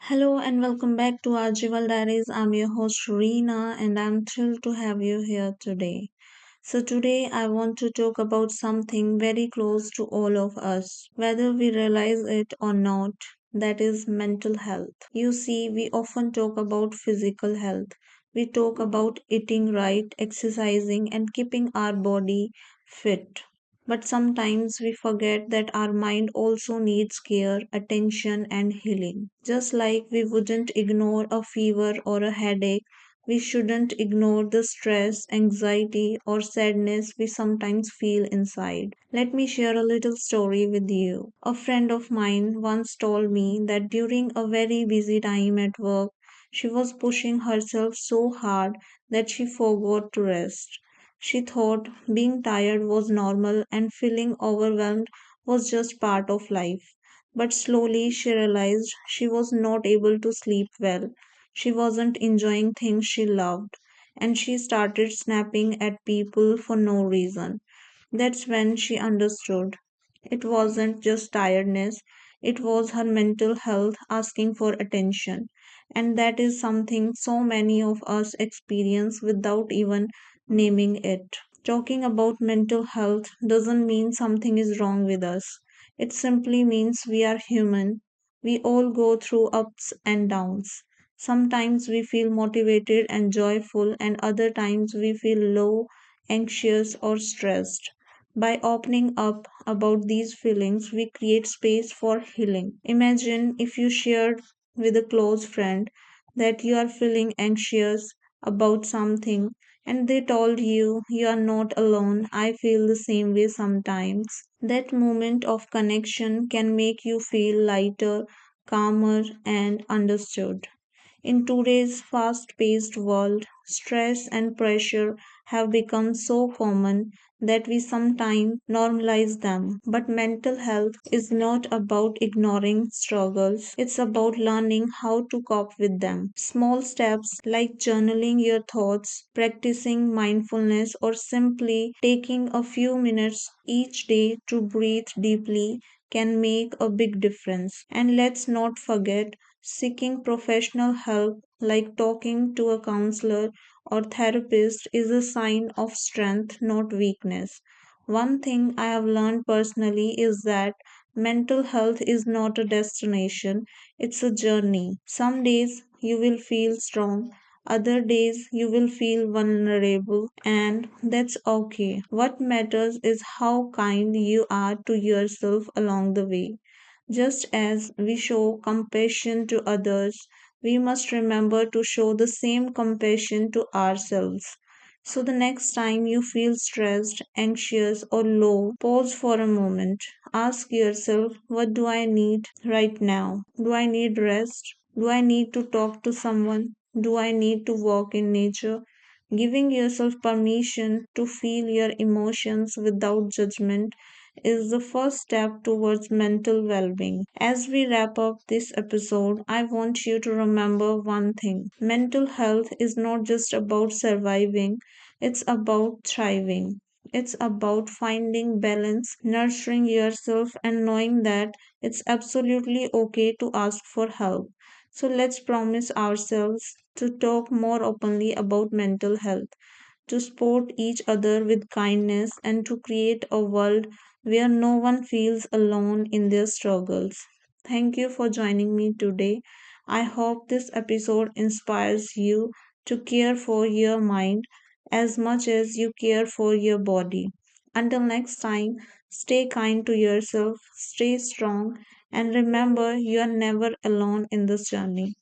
Hello and welcome back to our Jival Diaries. I'm your host Reena and I'm thrilled to have you here today. Today I want to talk about something very close to all of us, whether we realize it or not, that is mental health. You see, we often talk about physical health. We talk about eating right, exercising, and keeping our body fit. But sometimes we forget that our mind also needs care, attention, and healing. Just like we wouldn't ignore a fever or a headache, we shouldn't ignore the stress, anxiety, or sadness we sometimes feel inside. Let me share a little story with you. A friend of mine once told me that during a very busy time at work, she was pushing herself so hard that she forgot to rest. She thought being tired was normal and feeling overwhelmed was just part of life. But slowly she realized she was not able to sleep well. She wasn't enjoying things she loved, and she started snapping at people for no reason. That's when she understood. It wasn't just tiredness, it was her mental health asking for attention. And that is something so many of us experience without even naming it. Talking about mental health doesn't mean something is wrong with us. It simply means we are human. We all go through ups and downs. Sometimes we feel motivated and joyful, and other times we feel low, anxious, or stressed. By opening up about these feelings, we create space for healing. Imagine if you shared with a close friend that you are feeling anxious about something and they told you you are not alone. I feel the same way sometimes. That moment of connection can make you feel lighter, calmer, and understood. In today's fast paced world, stress and pressure have become so common that we sometimes normalize them. But mental health is not about ignoring struggles, it's about learning how to cope with them. Small steps like journaling your thoughts, practicing mindfulness, or simply taking a few minutes each day to breathe deeply can make a big difference. And let's not forget, seeking professional help, like talking to a counselor or therapist, is a sign of strength, not weakness. One thing I have learned personally is that mental health is not a destination, it's a journey. Some days you will feel strong, other days you will feel vulnerable, and that's okay. What matters is how kind you are to yourself along the way. Just as we show compassion to others, we must remember to show the same compassion to ourselves. So, the next time you feel stressed, anxious, or low, pause for a moment. Ask yourself, what do I need right now? Do I need rest? Do I need to talk to someone? Do I need to walk in nature? Giving yourself permission to feel your emotions without judgment is the first step towards mental well being. As we wrap up this episode, I want you to remember one thing: mental health is not just about surviving, it's about thriving. It's about finding balance, nurturing yourself, and knowing that it's absolutely okay to ask for help. So let's promise ourselves to talk more openly about mental health, to support each other with kindness, and to create a world where no one feels alone in their struggles. Thank you for joining me today. I hope this episode inspires you to care for your mind as much as you care for your body. Until next time, stay kind to yourself, stay strong, and remember you are never alone in this journey.